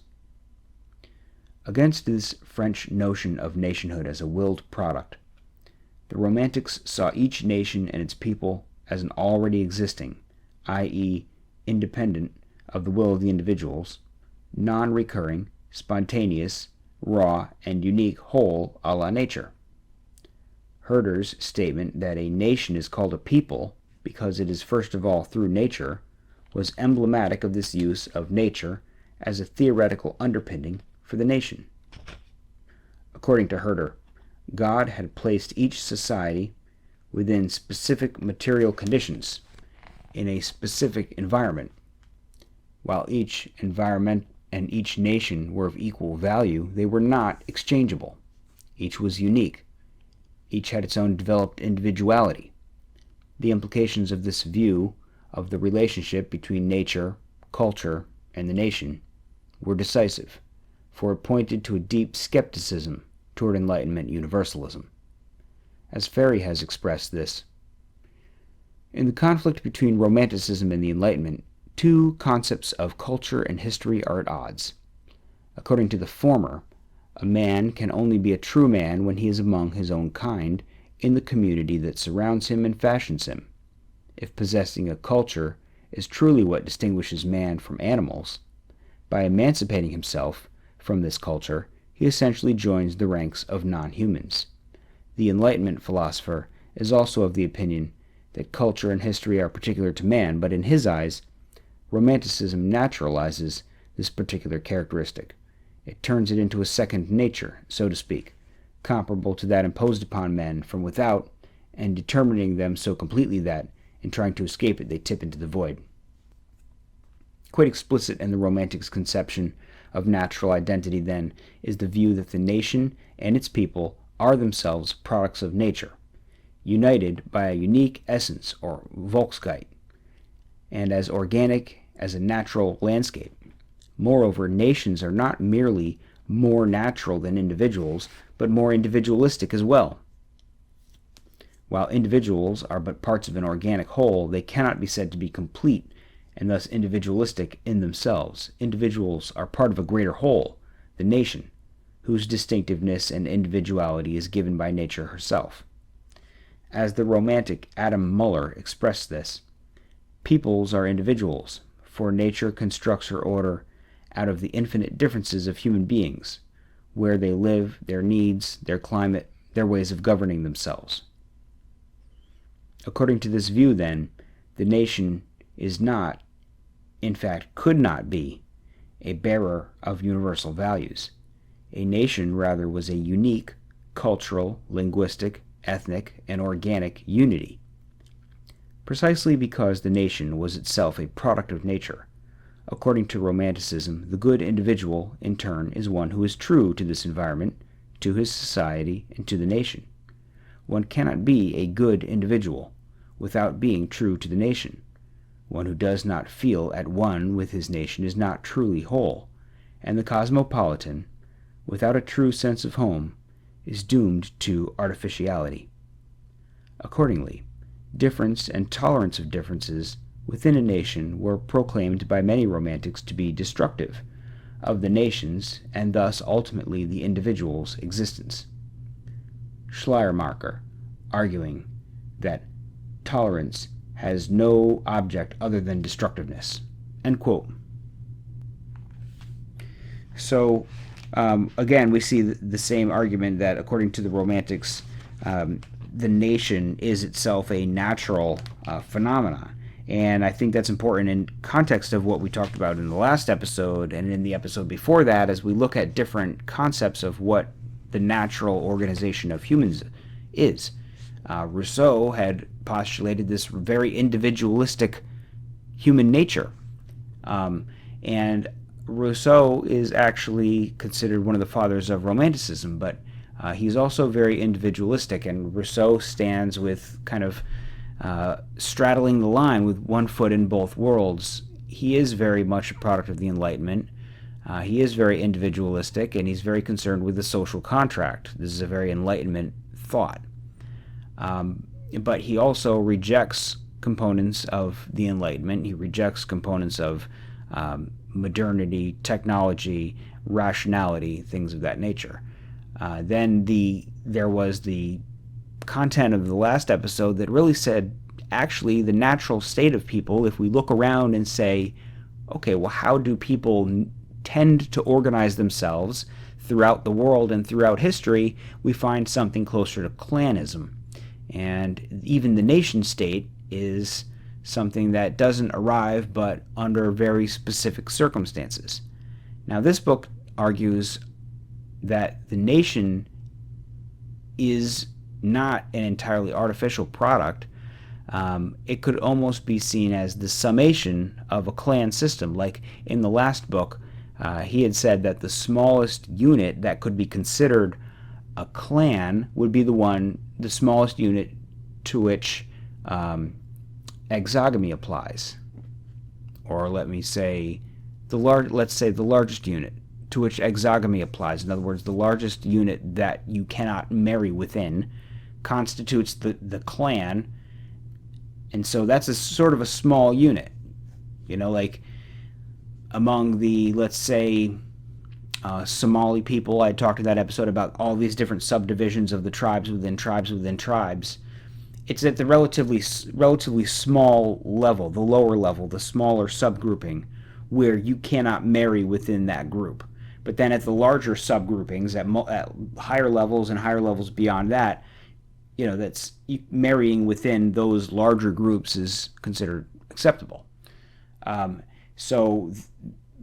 Against this French notion of nationhood as a willed product, the Romantics saw each nation and its people as an already existing, i.e., independent of the will of the individuals, non-recurring, spontaneous, raw, and unique whole a la nature. Herder's statement that a nation is called a people because it is first of all through nature was emblematic of this use of nature as a theoretical underpinning for the nation. According to Herder, God had placed each society within specific material conditions in a specific environment. While each environment and each nation were of equal value, they were not exchangeable. Each was unique. Each had its own developed individuality. The implications of this view of the relationship between nature, culture, and the nation were decisive, for it pointed to a deep skepticism toward Enlightenment Universalism. As Ferry has expressed this, in the conflict between Romanticism and the Enlightenment, two concepts of culture and history are at odds. According to the former, a man can only be a true man when he is among his own kind in the community that surrounds him and fashions him. If possessing a culture is truly what distinguishes man from animals, by emancipating himself from this culture, he essentially joins the ranks of non-humans. The Enlightenment philosopher is also of the opinion that culture and history are particular to man, but in his eyes, Romanticism naturalizes this particular characteristic. It turns it into a second nature, so to speak, comparable to that imposed upon men from without, and determining them so completely that, in trying to escape it, they tip into the void. Quite explicit in the Romantics' conception of natural identity, then, is the view that the nation and its people are themselves products of nature, united by a unique essence, or volkisch, and as organic as a natural landscape. Moreover, nations are not merely more natural than individuals, but more individualistic as well. While individuals are but parts of an organic whole, they cannot be said to be complete and thus individualistic in themselves. Individuals are part of a greater whole, the nation, whose distinctiveness and individuality is given by nature herself. As the Romantic Adam Muller expressed this, peoples are individuals, for nature constructs her order out of the infinite differences of human beings, where they live, their needs, their climate, their ways of governing themselves. According to this view, then, the nation is not, in fact could not be, a bearer of universal values. A nation, rather, was a unique, cultural, linguistic, ethnic, and organic unity. Precisely because the nation was itself a product of nature, according to Romanticism, the good individual, in turn, is one who is true to this environment, to his society, and to the nation. One cannot be a good individual without being true to the nation. One who does not feel at one with his nation is not truly whole, and the cosmopolitan, without a true sense of home, is doomed to artificiality. Accordingly, difference and tolerance of differences within a nation were proclaimed by many Romantics to be destructive of the nation's, and thus ultimately the individual's, existence. Schleiermacher, arguing that tolerance has no object other than destructiveness. End quote. So, again, we see the same argument that, according to the Romantics, the nation is itself a natural phenomenon. And I think that's important in context of what we talked about in the last episode and in the episode before that, as we look at different concepts of what the natural organization of humans is. Rousseau had postulated this very individualistic human nature. And Rousseau is actually considered one of the fathers of Romanticism, but he's also very individualistic, and Rousseau stands with kind of straddling the line with one foot in both worlds. He is very much a product of the Enlightenment. He is very individualistic, and he's very concerned with the social contract. This is a very Enlightenment thought. But he also rejects components of the Enlightenment. He rejects components of modernity, technology, rationality, things of that nature. Then there was the content of the last episode that really said, actually, the natural state of people, if we look around and say, okay, well, how do people tend to organize themselves throughout the world and throughout history, we find something closer to clanism. And even the nation state is something that doesn't arrive but under very specific circumstances. Now, this book argues that the nation is not an entirely artificial product. It could almost be seen as the summation of a clan system. Like in the last book, he had said that the smallest unit that could be considered a clan would be the smallest unit to which exogamy applies, or let's say the largest unit to which exogamy applies. In other words, the largest unit that you cannot marry within constitutes the clan, and so that's a sort of a small unit. Like among the, let's say, Somali people, I talked in that episode about all these different subdivisions of the tribes within tribes within tribes. It's at the relatively small level, the lower level, the smaller subgrouping, where you cannot marry within that group. But then at the larger subgroupings, at higher levels beyond that, that's marrying within those larger groups is considered acceptable. So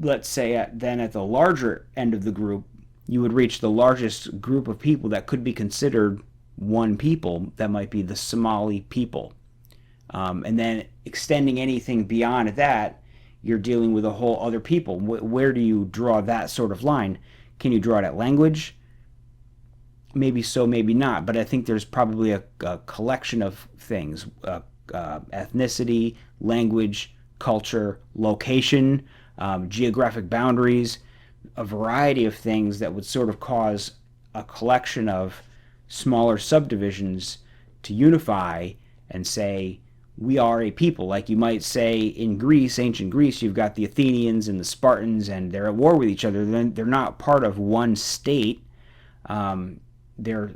let's say then at the larger end of the group, you would reach the largest group of people that could be considered one people. That might be the Somali people. And then extending anything beyond that, you're dealing with a whole other people. Where do you draw that sort of line? Can you draw it at language? Maybe so, maybe not. But I think there's probably a collection of things: ethnicity, language, culture, location, geographic boundaries, a variety of things that would sort of cause a collection of smaller subdivisions to unify and say, we are a people. Like you might say in Greece, ancient Greece, you've got the Athenians and the Spartans, and they're at war with each other. They're not part of one state. They're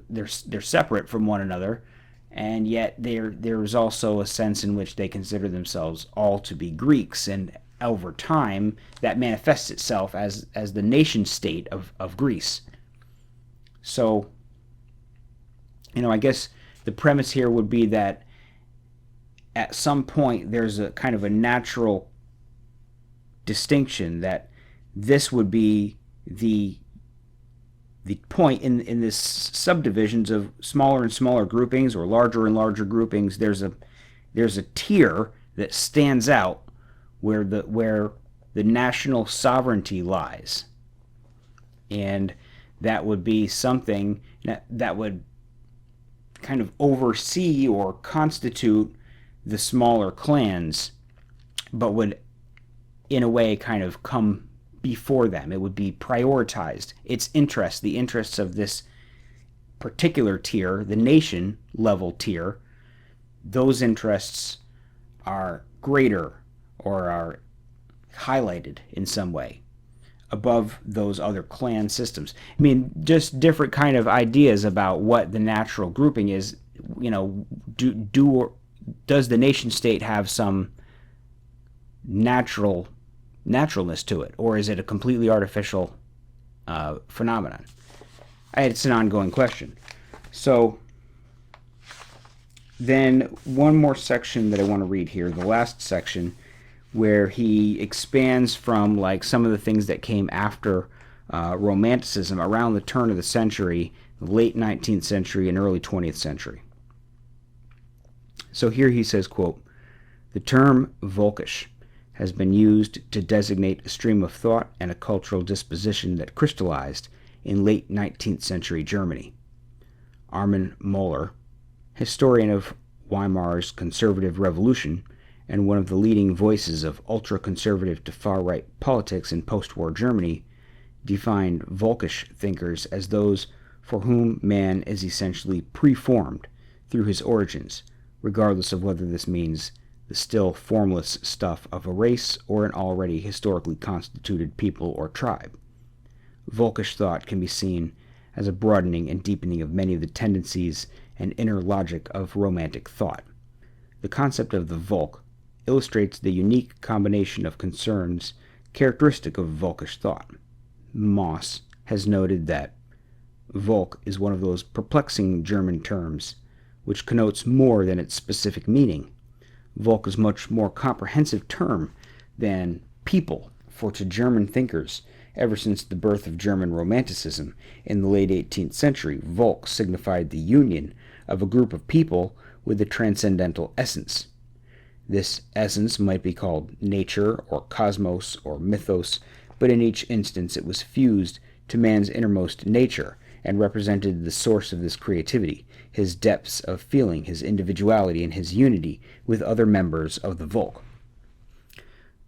separate from one another, and yet there's also a sense in which they consider themselves all to be Greeks, and over time that manifests itself as the nation state of Greece. So, I guess the premise here would be that at some point there's a kind of a natural distinction that this would be the point in this subdivisions of smaller and smaller groupings or larger and larger groupings. There's a tier that stands out where the national sovereignty lies, and that would be something that would kind of oversee or constitute the smaller clans, but would in a way kind of come before them. It would be prioritized. Its interests, the interests of this particular tier, the nation level tier, those interests are greater or are highlighted in some way above those other clan systems. I mean, just different kind of ideas about what the natural grouping is. Does the nation state have some naturalness to it, or is it a completely artificial phenomenon? It's an ongoing question. So then one more section that I want to read here, the last section, where he expands from like some of the things that came after Romanticism around the turn of the century, late 19th century and early 20th century. So here he says, quote, "The term volkisch has been used to designate a stream of thought and a cultural disposition that crystallized in late 19th century Germany. Armin Moeller, historian of Weimar's conservative revolution and one of the leading voices of ultra-conservative to far-right politics in post-war Germany, defined Volkish thinkers as those for whom man is essentially preformed through his origins, regardless of whether this means the still formless stuff of a race or an already historically constituted people or tribe. Volkish thought can be seen as a broadening and deepening of many of the tendencies and inner logic of Romantic thought. The concept of the Volk illustrates the unique combination of concerns characteristic of Volkish thought. Moss has noted that Volk is one of those perplexing German terms which connotes more than its specific meaning. Volk is a much more comprehensive term than people, for to German thinkers, ever since the birth of German Romanticism in the late 18th century, Volk signified the union of a group of people with a transcendental essence. This essence might be called nature or cosmos or mythos, but in each instance it was fused to man's innermost nature and represented the source of this creativity, his depths of feeling, his individuality, and his unity with other members of the Volk.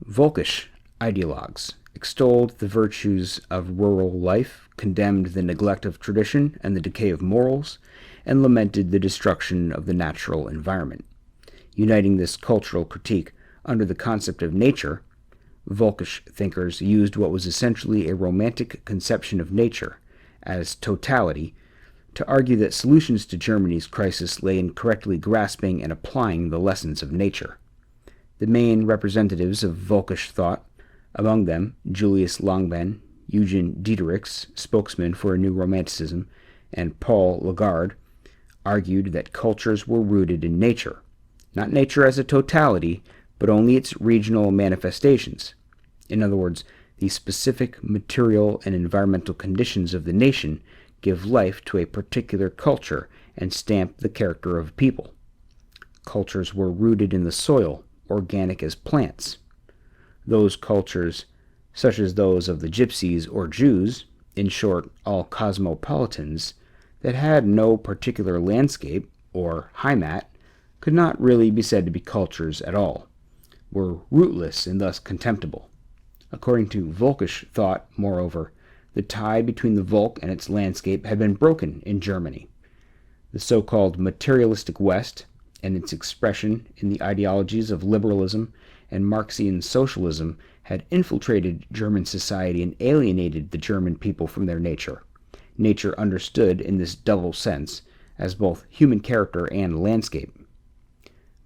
Volkish ideologues extolled the virtues of rural life, condemned the neglect of tradition and the decay of morals, and lamented the destruction of the natural environment. Uniting this cultural critique under the concept of nature, Volkish thinkers used what was essentially a romantic conception of nature as totality to argue that solutions to Germany's crisis lay in correctly grasping and applying the lessons of nature. The main representatives of Volkish thought, among them Julius Langben, Eugen Diederichs, spokesman for a new Romanticism, and Paul Lagarde, argued that cultures were rooted in nature, not nature as a totality, but only its regional manifestations. In other words, the specific material and environmental conditions of the nation give life to a particular culture and stamp the character of a people. Cultures were rooted in the soil, organic as plants. Those cultures, such as those of the gypsies or Jews, in short, all cosmopolitans, that had no particular landscape, or heimat, could not really be said to be cultures at all, were rootless and thus contemptible. According to Volkish thought, moreover, the tie between the Volk and its landscape had been broken in Germany. The so-called materialistic West, and its expression in the ideologies of liberalism and Marxian socialism, had infiltrated German society and alienated the German people from their nature. Nature understood in this double sense as both human character and landscape.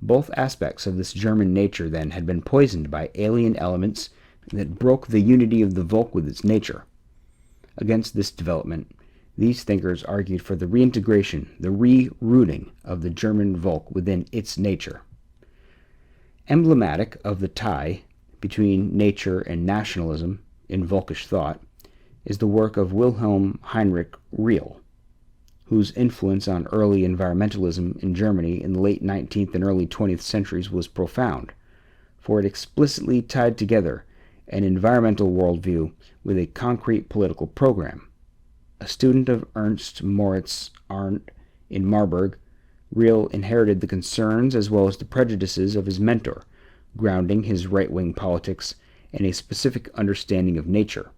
Both aspects of this German nature, then, had been poisoned by alien elements that broke the unity of the Volk with its nature. Against this development, these thinkers argued for the reintegration, the re-rooting of the German Volk within its nature. Emblematic of the tie between nature and nationalism in Volkish thought is the work of Wilhelm Heinrich Riehl, whose influence on early environmentalism in Germany in the late 19th and early 20th centuries was profound, for it explicitly tied together an environmental worldview with a concrete political program. A student of Ernst Moritz Arndt in Marburg, Riehl inherited the concerns as well as the prejudices of his mentor, grounding his right-wing politics in a specific understanding of nature.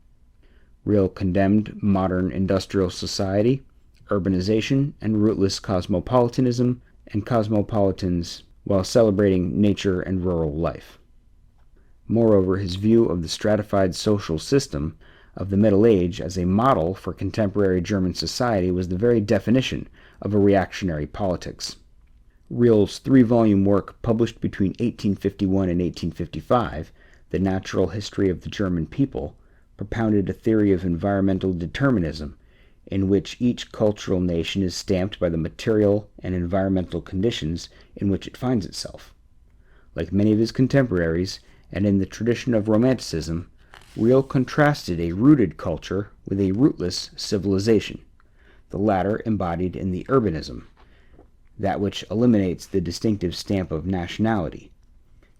Riehl condemned modern industrial society, urbanization, and rootless cosmopolitanism and cosmopolitans while celebrating nature and rural life. Moreover, his view of the stratified social system of the Middle Age as a model for contemporary German society was the very definition of a reactionary politics. Riehl's three-volume work, published between 1851 and 1855, The Natural History of the German People, propounded a theory of environmental determinism, in which each cultural nation is stamped by the material and environmental conditions in which it finds itself. Like many of his contemporaries, and in the tradition of Romanticism, Riehl contrasted a rooted culture with a rootless civilization, the latter embodied in the urbanism, that which eliminates the distinctive stamp of nationality,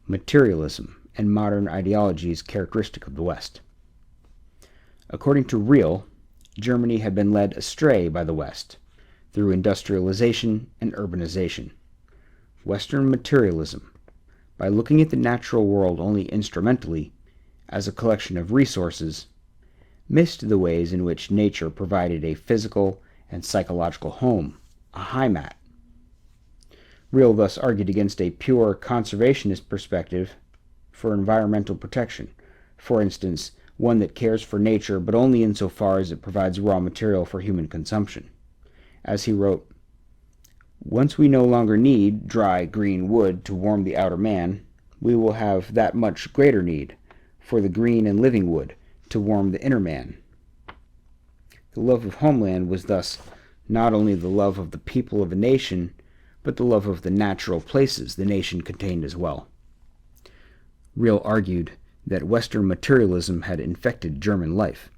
materialism, and modern ideologies characteristic of the West. According to Riehl, Germany had been led astray by the West through industrialization and urbanization. Western materialism, by looking at the natural world only instrumentally, as a collection of resources, missed the ways in which nature provided a physical and psychological home, a heimat. Riehl thus argued against a pure conservationist perspective for environmental protection, for instance, one that cares for nature but only insofar as it provides raw material for human consumption. As he wrote, "Once we no longer need dry green wood to warm the outer man, we will have that much greater need for the green and living wood to warm the inner man." The love of homeland was thus not only the love of the people of a nation, but the love of the natural places the nation contained as well. Riehl argued that Western materialism had infected German life.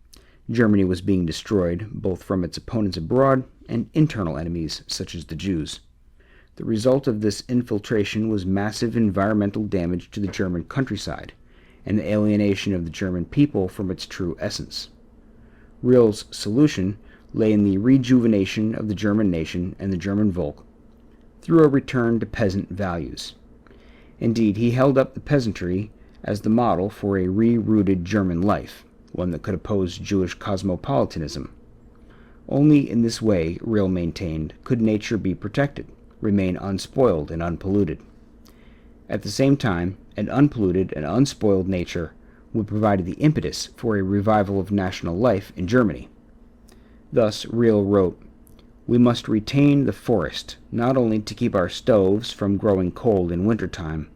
Germany was being destroyed both from its opponents abroad and internal enemies such as the Jews. The result of this infiltration was massive environmental damage to the German countryside and the alienation of the German people from its true essence. Riehl's solution lay in the rejuvenation of the German nation and the German Volk through a return to peasant values. Indeed, he held up the peasantry as the model for a re-rooted German life, one that could oppose Jewish cosmopolitanism. Only in this way, Riehl maintained, could nature be protected, remain unspoiled and unpolluted. At the same time, an unpolluted and unspoiled nature would provide the impetus for a revival of national life in Germany. Thus, Riehl wrote, "We must retain the forest, not only to keep our stoves from growing cold in wintertime,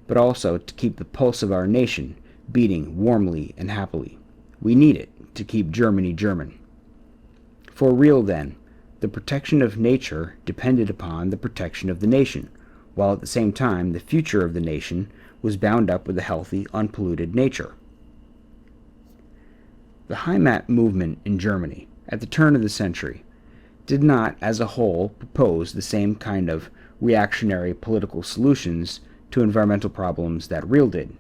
but also to keep the pulse of our nation beating warmly and happily. We need it to keep Germany German." For Riehl, then, the protection of nature depended upon the protection of the nation, while at the same time the future of the nation was bound up with a healthy, unpolluted nature. The heimat movement in Germany at the turn of the century did not, as a whole, propose the same kind of reactionary political solutions to environmental problems that Real did.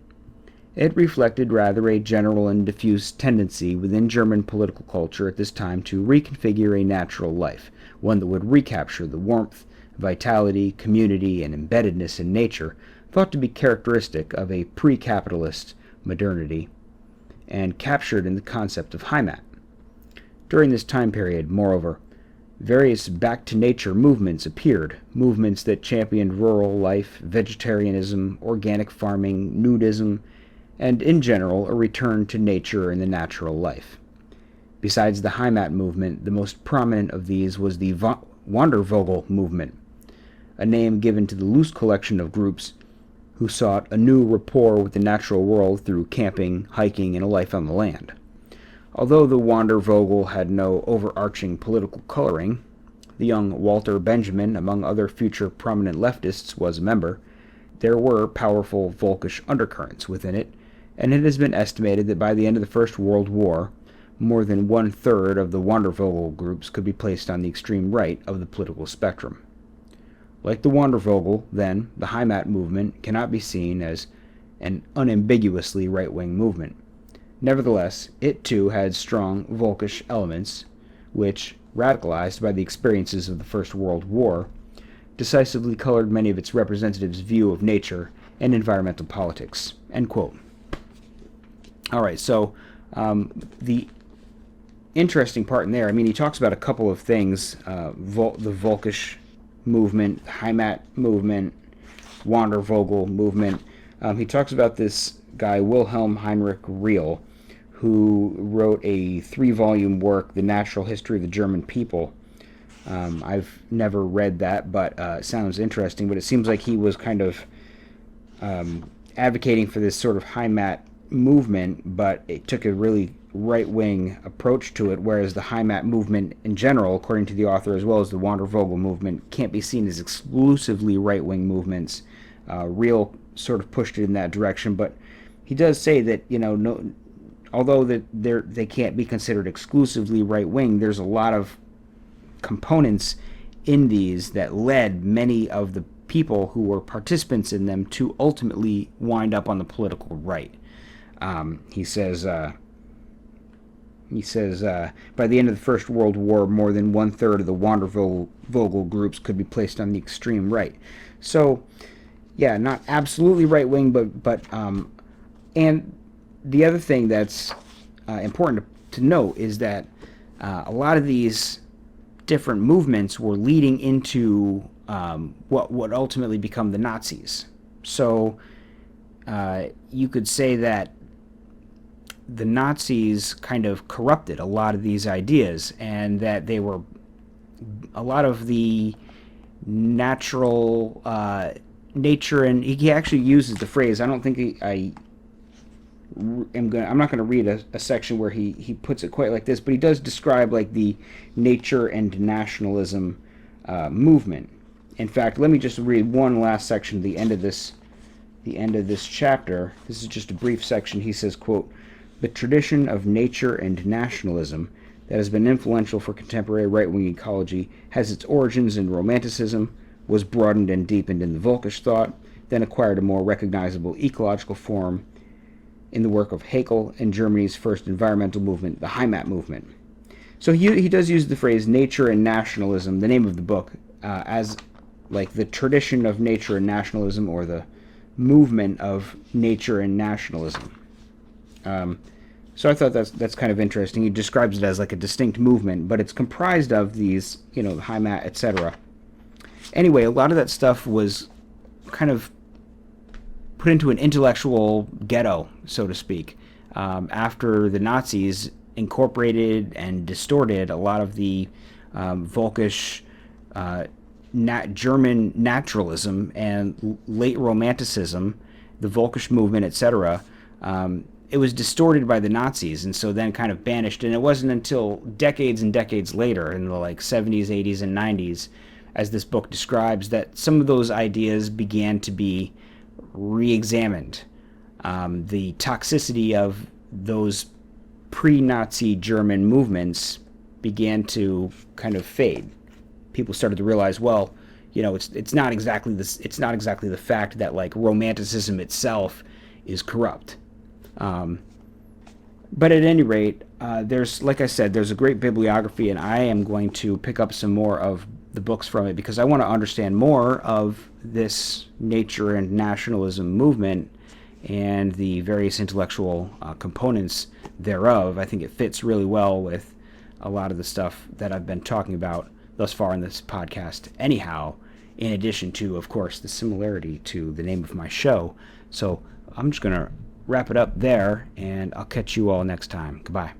It reflected rather a general and diffuse tendency within German political culture at this time to reconfigure a natural life, one that would recapture the warmth, vitality, community, and embeddedness in nature thought to be characteristic of a pre-capitalist modernity, and captured in the concept of heimat. During this time period, moreover, various back-to-nature movements appeared, movements that championed rural life, vegetarianism, organic farming, nudism, and in general a return to nature and the natural life. Besides the heimat movement, the most prominent of these was the wandervogel movement, a name given to the loose collection of groups who sought a new rapport with the natural world through camping, hiking, and a life on the land. Although the wandervogel had no overarching political coloring, the young Walter Benjamin, among other future prominent leftists, was a member. There were powerful volkisch undercurrents within it, and it has been estimated that by the end of the First World War, more than one-third of the wandervogel groups could be placed on the extreme right of the political spectrum. Like the wandervogel, then, the heimat movement cannot be seen as an unambiguously right-wing movement. Nevertheless, it too had strong volkisch elements, which, radicalized by the experiences of the First World War, decisively colored many of its representatives' view of nature and environmental politics." End quote. All right, so the interesting part in there, I mean, he talks about a couple of things, the volkisch movement, the heimat movement, wandervogel movement. He talks about this guy, Wilhelm Heinrich Real, who wrote a 3-volume work, The Natural History of the German People. I've never read that, but it sounds interesting. But it seems like he was kind of advocating for this sort of heimat movement, but it took a really right-wing approach to it, whereas the heimat movement in general, according to the author, as well as the wandervogel movement, can't be seen as exclusively right-wing movements. Real sort of pushed it in that direction, but he does say that, although that they can't be considered exclusively right-wing, there's a lot of components in these that led many of the people who were participants in them to ultimately wind up on the political right. He says, by the end of the First World War, more than one-third of the wandervogel groups could be placed on the extreme right. So, yeah, not absolutely right-wing, but and the other thing that's important to note is that a lot of these different movements were leading into what would ultimately become the Nazis. So you could say that the Nazis kind of corrupted a lot of these ideas, and that they were a lot of the natural nature, and he actually uses the phrase, I don't think I'm not going to read a section where he puts it quite like this, but he does describe like the nature and nationalism movement. In fact, let me just read one last section at the end of this chapter. This is just a brief section. He says, quote, "The tradition of nature and nationalism that has been influential for contemporary right-wing ecology has its origins in Romanticism, was broadened and deepened in the Volkisch thought, then acquired a more recognizable ecological form in the work of Haeckel and Germany's first environmental movement, the Heimat movement." So he does use the phrase nature and nationalism, the name of the book, as like the tradition of nature and nationalism, or the movement of nature and nationalism. So I thought that's kind of interesting. He describes it as like a distinct movement, but it's comprised of these, the Heimat, etc. Anyway, a lot of that stuff was kind of put into an intellectual ghetto, so to speak, after the Nazis incorporated and distorted a lot of the Volkisch German naturalism and late Romanticism, the Volkisch movement, etc. It was distorted by the Nazis, and so then kind of banished. And it wasn't until decades and decades later, in the 70s, 80s, and 90s, as this book describes, that some of those ideas began to be re-examined. The toxicity of those pre-Nazi German movements began to kind of fade. People started to realize, well, it's not exactly this. It's not exactly the fact that like Romanticism itself is corrupt. But at any rate, like I said, there's a great bibliography, and I am going to pick up some more of the books from it because I want to understand more of this nature and nationalism movement and the various intellectual components thereof. I think it fits really well with a lot of the stuff that I've been talking about thus far in this podcast anyhow, in addition to, of course, the similarity to the name of my show. So I'm just going to wrap it up there, and I'll catch you all next time. Goodbye.